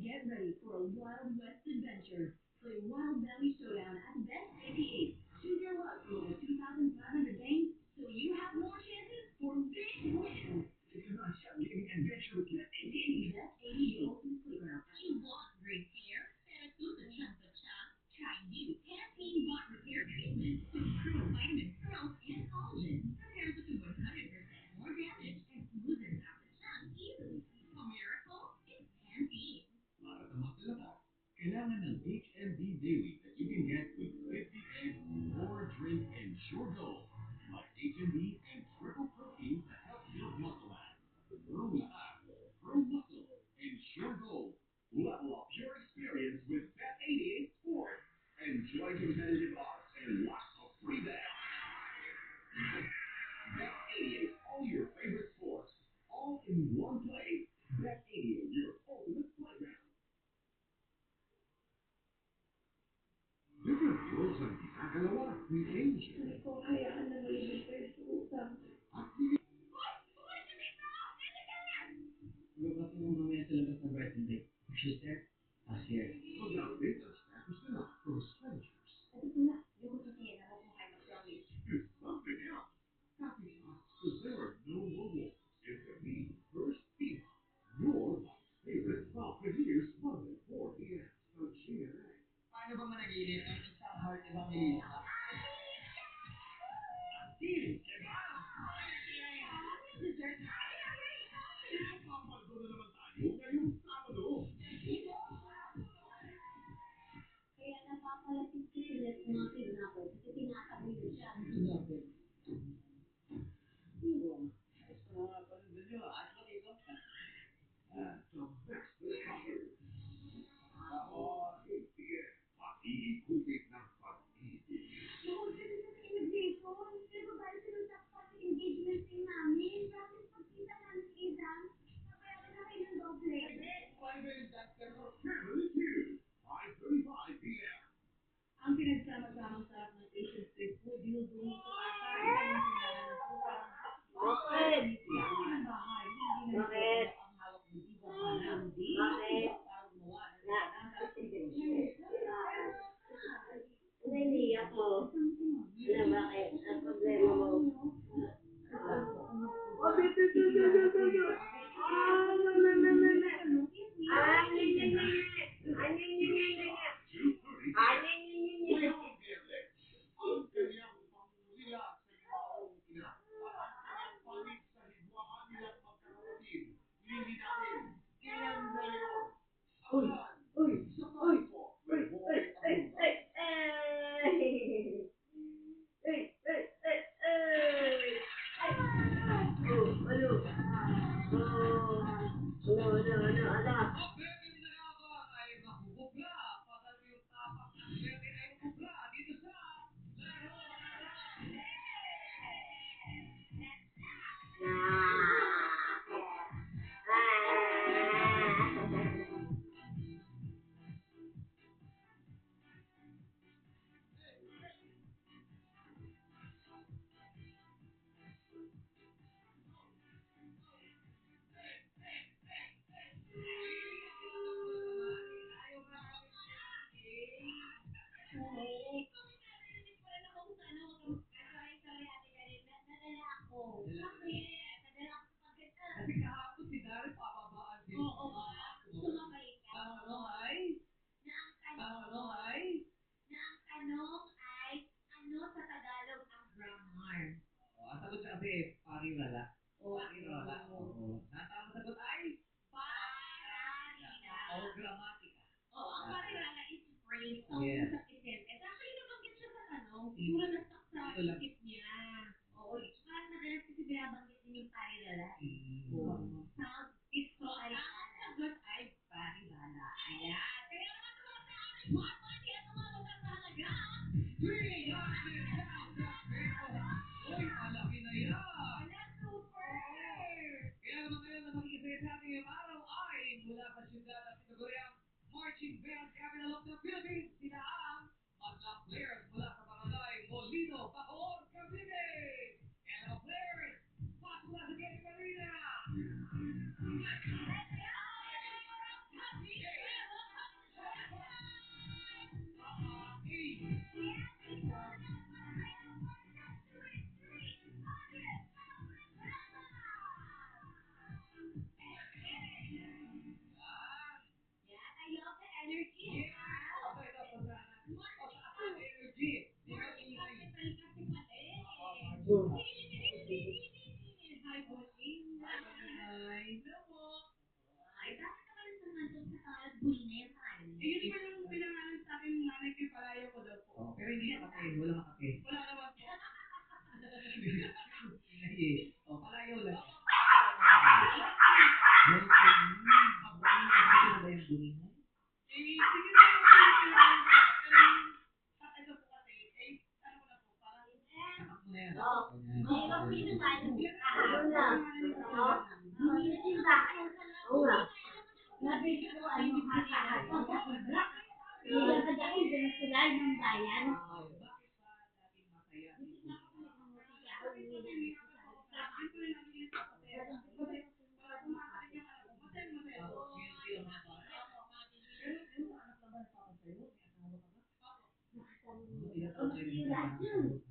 Get ready for a Wild West adventure. Play Wild Valley Showdown at Bet 88. Choose your luck from over 2,500 games so you have more chances for big wins. It's about shouting adventure with Bet 88. Bet 88 Ultimate Playground. You want great hair? Sarasusa Champa-Cha. Try new Pantene Bot Repair Treatment with proven vitamin curls and collagen. Repairs up to 100% more damage and smoothens out the tongue easily. A miracle? It's Pantene. Para sa mas lakas, kailangan ng HMB Daily that you can get with 50 eggs or drink Ensure Gold. Like HMB and triple protein to help build muscle mass. Pro lakas, pro muscle, Ensure Gold. Level up your experience with Bet 88 Sports. Enjoy competitive odds and lots of free bets. Bet 88, all your favorite sports, all in one place. Bet 88, your ultimate playground. Different worlds ang ginagalawa ni Angel. Hindi ko hayaan na malibig kayo sa utang. At hindi Lumabas ako mamaya sa labas ng Brighton Day. If she's there, I'll see her. mag-update ang status nila from strangers. Ito pala, hindi ko sasayin ako kung kayo mag-promise. It's something else. Happy us, because there are no more walls. It's the Me First Fever. Your favorite Buccaneers Monday, 4 p.m. on GMA. Paano ba managinip ng isang heart evangelista? Feeling, diba? Dessert. Pinapapaldo na naman tayo ngayong Sabado. sabi eh, parirala. Parirala. Oo. Ang tamang sagot ay Parirala. o gramatika. Oo, ang parirala is phrase. So, Yes. sa sentence. Actually, nabanggit siya sa tanong. Siguro na-stuck sa Ito lang. isip niya. Oo, parang madalas kasi binabanggit din yung parirala. Oo. Sound is so ay sagot ay parirala. Ayan. Kaya naman naman sa aming hot money at umabot ang mahalaga. 300,000 pesos! Uy, malaki na yan! Wala, super! Kaya naman ngayon na mag-iisaya sa ating araw ay mula sa siyudad at kategoryang Marching Band Capital of the Philippines, sila ang madlang players mula sa barangay Molino, Bacoor, Cavite! Kaya naman players, pasok na sa gaming arena! Yeah, I love the energy. Hi, Bossing. Hello po. Ay, bakit naman sa naman sa pangalan Bulina yung pangalan niya? Yun po yung pinangalan sa akin ng nanay ko, yung palayo ko daw po. Pero hindi makate, wala makate. Wala naman po. Palayaw lang. Buningay. Sige po yung pinangalan sa akin. Pero ito po kasi, ano ko na po, parang Mahirap po yung tayo.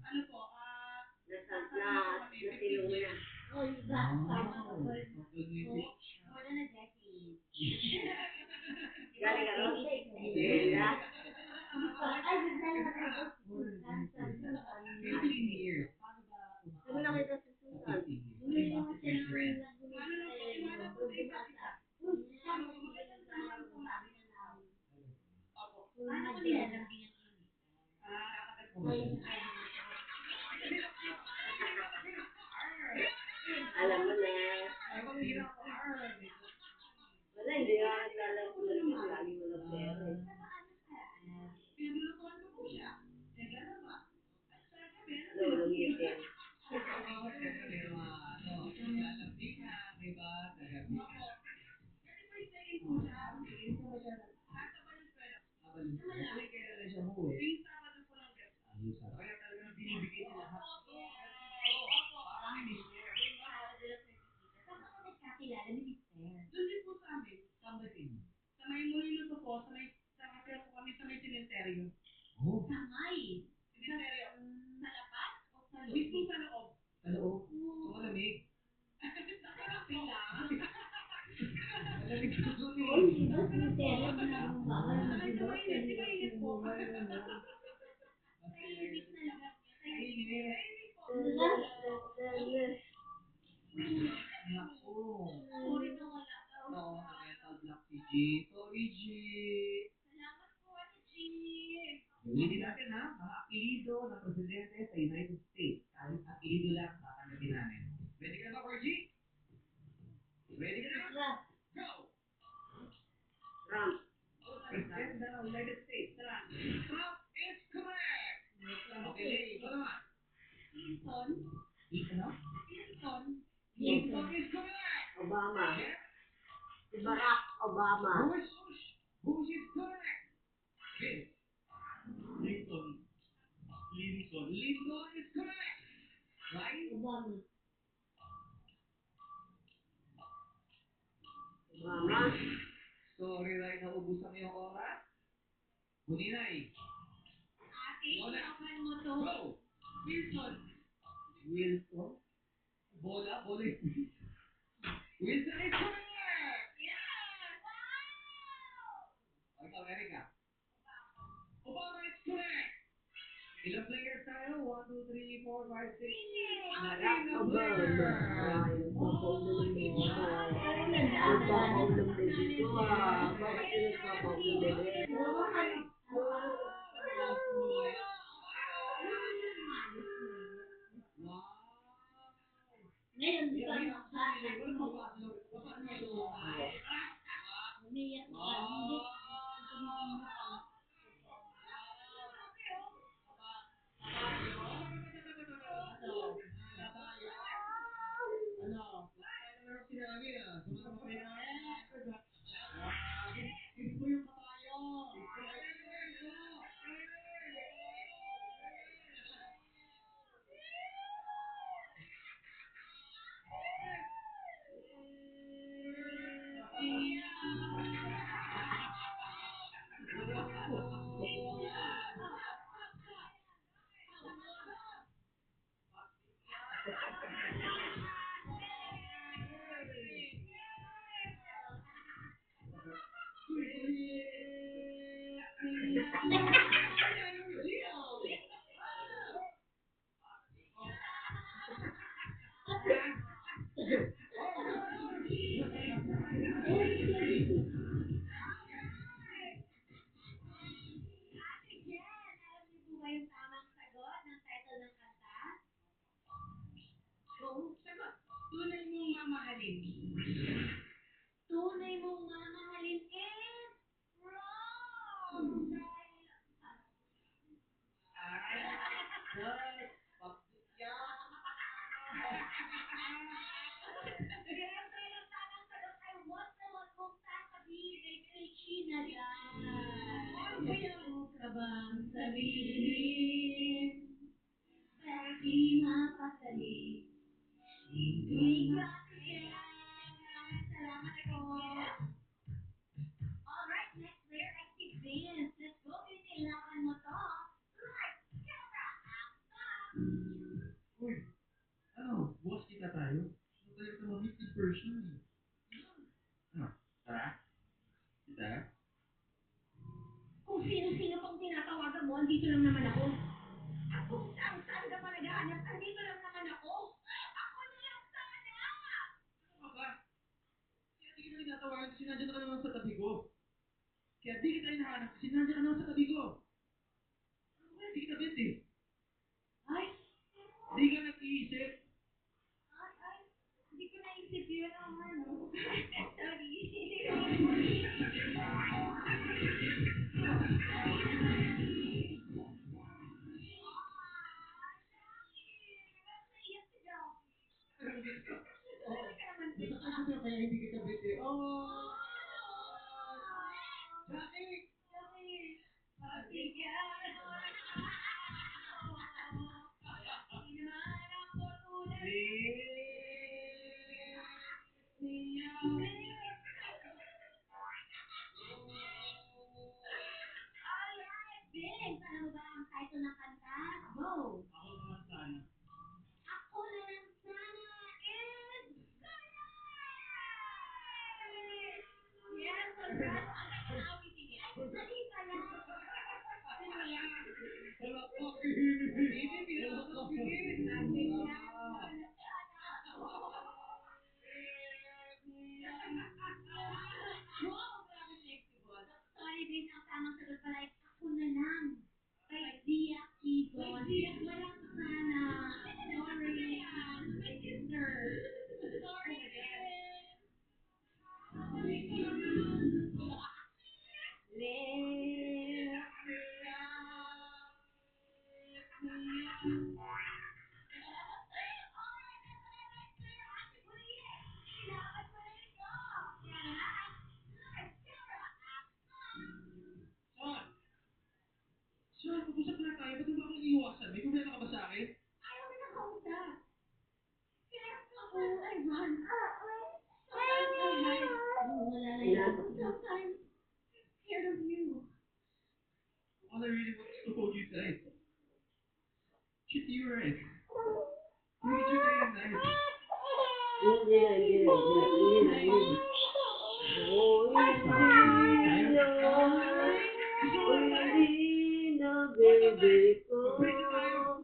ano po, More than a decade. Galing ka ron? Yeah. Ay, ganda lang. 15 years. Paano ba Ano nakita sa susan? 15 years. Paano ko nilalambingan yun? Alam mo na. Ay, bang hirap ko. Wala, hindi nga naglalaro. Lagi mo lang pera. pinaglutuan ko po siya. Naglalaba. At sa gabi, Lulungitin. kasi may staying po siya. Nasa Valenzuela. Yung Sabado po ng gabi. Kaya talagang binibigay nila lahat. Saan ako nagkakilala ni Mister? Doon din po sa amin. Sambatin. Sa may Molino to po, sa kasi po kami sa may cementerio. Oh, Samay. Cementerio. Sa labas o sa loob? Mismo sa loob. sa loob. So, malamig. Nakarating lang. Malamig sa doon eh. Ay, sa mainit. Di mainit po. Tahimik na lugar. Tahimik. Tahimik po. Naku. Sorry na wala daw. Oo, na-mental block si G. Sorry, G. Salamat po, Ate G. Ulitin natin ha, mga apelido ng presidente sa United States. Kahit apelido lang, tatanggapin namin. Ready ka na ba, Corgy? Ready ka na? Go! Trump. President ng United States. Trump. Trump is correct! Okay, Lay, ikaw naman. Clinton. Ano? Clinton. Clinton is correct! Obama. Yes? Si Barack Obama. Bush. Bush is correct! Vince. Lincoln. Lincoln is correct! Right? Obama. Sorry, Ray, naubusan mo yung oras. Kuninay. Ate, Wala. iwakan mo to. Go! Wilson. Wilson. Bola yun. Wilson is correct! Yes! O, ikaw, Erica. Obama is correct! Ilang players players tayo. 1, 2, 3, 4, 5, 6. Aba, Anim na aba, players. ayun pa pa ulam mo. Paulan na. Nagpapaulam baby ko Bakit yung nagpapaulam baby? Ngayon, di ka Umiyak maksa. Umiyak ka. Hindi. Ano? Ito yung kabayo. Yung tamang sagot ng title ng kanta? Go. Sagot. Tunay mong mamahalin. Tunay mong mamahalin is wrong! Dahil, siyempre, ang tamang sagot ay wag na wag mong sasabihin kay Peachy na yan. Ano ba yan? Ka bang sabihin sa aking mapasali? Hindi ka kailangan. Salamat po. Alright, next player ay si Vince. Let's go, Vince. Kailangan mo to. Light, camera, action! Uy, ano? Bukas kita tayo? Gusto tayo ka ma-meet in person eh. Ano? Tara? Kita? Kung sino-sino pang tinatawagan mo, andito lang naman ako. At kung saan ka pa naghahanap, andito lang naman ako. Ako na lang sana! Ano ba? Kaya di kita tinatawagan kasi nandiyan ka naman sa tabi ko. Kaya di kita hinahanap kasi nandiyan ka naman sa tabi ko. Ano ba? Di kita bet eh. Ay, Di ka nag-iisip. hindi ko naisip yun. Ano? Sorry. Kaya hindi kita bet eh. Oh! Jackie! Alright, Vince, alam mo ba ang title ng kanta? Go! Ako naman sana. Ako na lang sana is correct! Yes, congrats! Ang kanyang awitin niya. Dali pala! Wala pa kihinig. Hindi, pinakasabihin. Sabi niya, wow, grabe flexible. Sorry, Vince, ang tamang sagot pala ay ako na lang. Kay Dia Ibon. Walang sana. Sorry. My sister. Sorry, Sean! Sean, mag-usap na tayo. Ba't mo ba akong iniiwasan? May problema ka ba sa akin? ayaw mo na kausap. Kaya ako ay run. Wala na yun. Sometimes, I'm scared of you. All I really want is to hold you tight. Shit, you're right. You need your day and night. Hindi na. Hindi na, baby ko. Mag-break na tayo.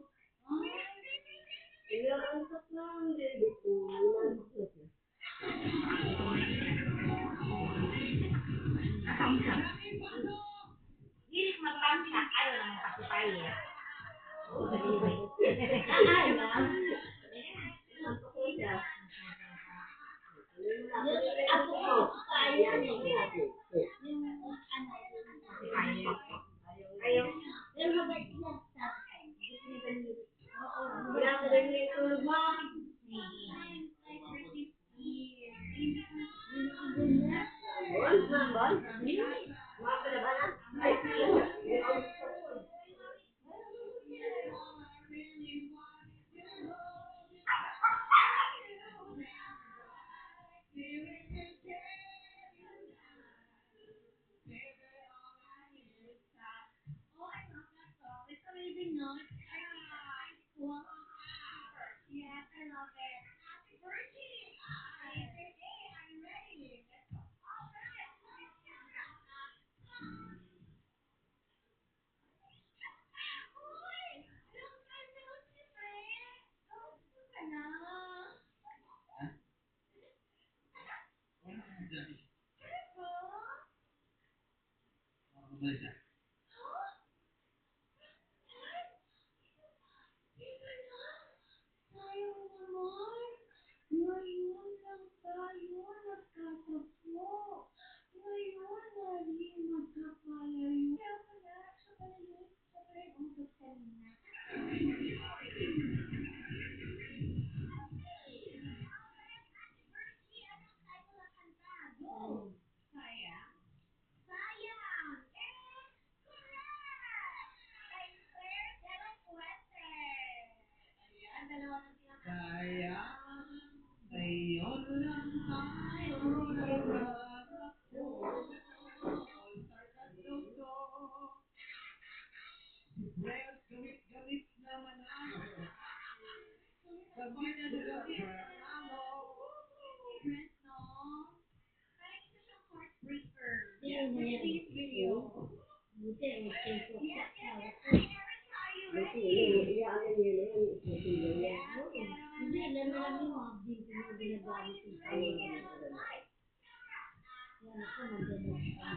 generator mo. Bol, bol. Mga palabanan. Ay, Oh, I love that song. It's amazing, no? Cool. Yes, I love it. Happy birthday! Happy birthday! I'm ready. Let's go. All right. Uy! Long time no see, friend. Kamusta ka na? Wala ka dyan. Talaga? Makakabalik na. Huh? Iba na? Sayang naman. Ngayon lang tayo nagkatagpo. Ngayon naging magkapalayo. Kaya pala, siya pala yun. Siya pala yung utos kanina. Go! Sayang. Sayang! Eh, correct! Kay Claire de la Fuente. Ayan, dalawa ng pinaka- Sayang, ngayon lang tayo nagkakatagpo. All-star ka daw to. Si Fred, gamit naman ako. Gamit naman ako. Friends, no? Parang isa siyang heartbreaker. Sino na yan? This video. Buti, mag-Facebook Yes, ka. yes, yes. Erica, are you ready? Yes, Hindi, ilan na lang yung mga video na ginagamit Everybody's yung ready. camera. Get on mic. Yan ako, magdadagdag.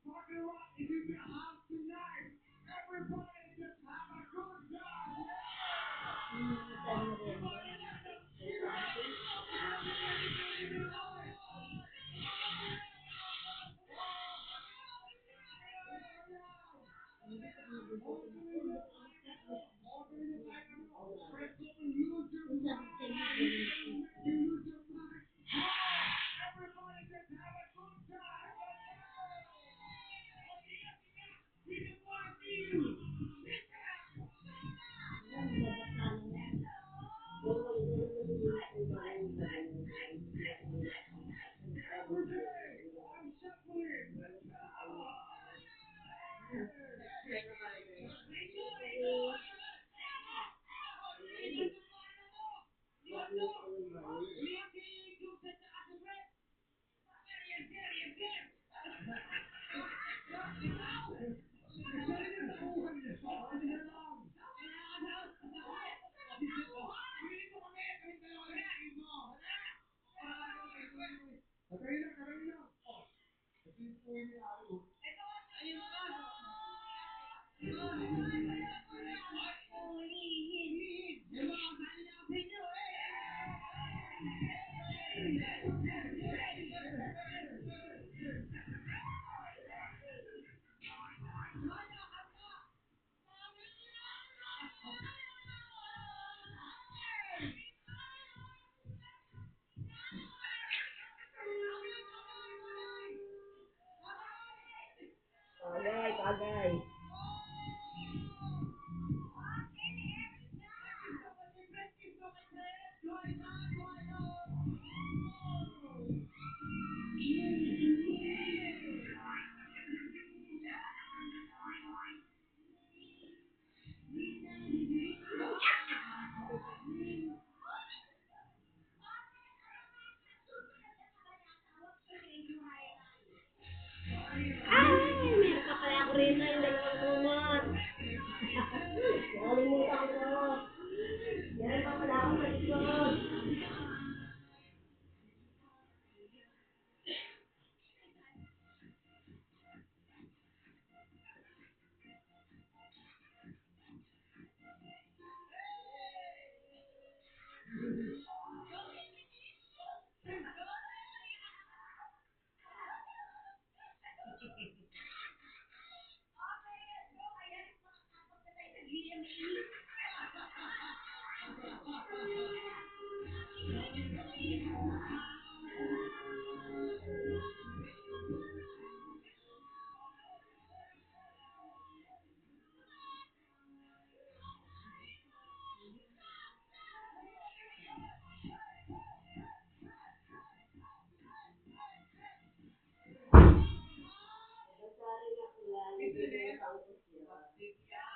Party Rock is in the house tonight. Everybody just have a good time. Everybody just have a good time. We just want to see you. Every day, I'm shuffling. Tagay, tagay. Ay, meron pa pala ako rito yung dalawang kumot. Nakalimutan ko. Meron pa pala ako sa likod. Sorry nga, lalagyan ko sa siya.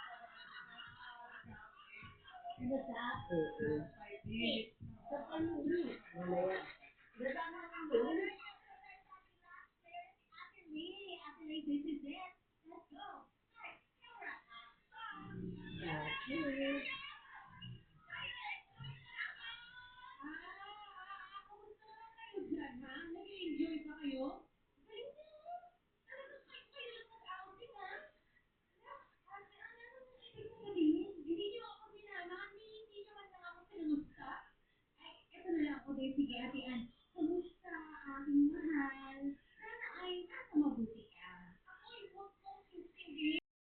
Ano sa ako? Sa pamilya. Mamaya. Ganda naman mo. After Ray, this is it. Let's go. Camera, Dati. Kamusta naman kayo dyan, ha? Nag-enjoy ba kayo? Galing niyo, ha? Talagang kayo lang mag-outing, ha? Ano ibig sabihin? Hindi niyo ako sinama, hindi niyo man lang ako pinumusta. Ay, eto na lang ako din. Sige, Ate Ann.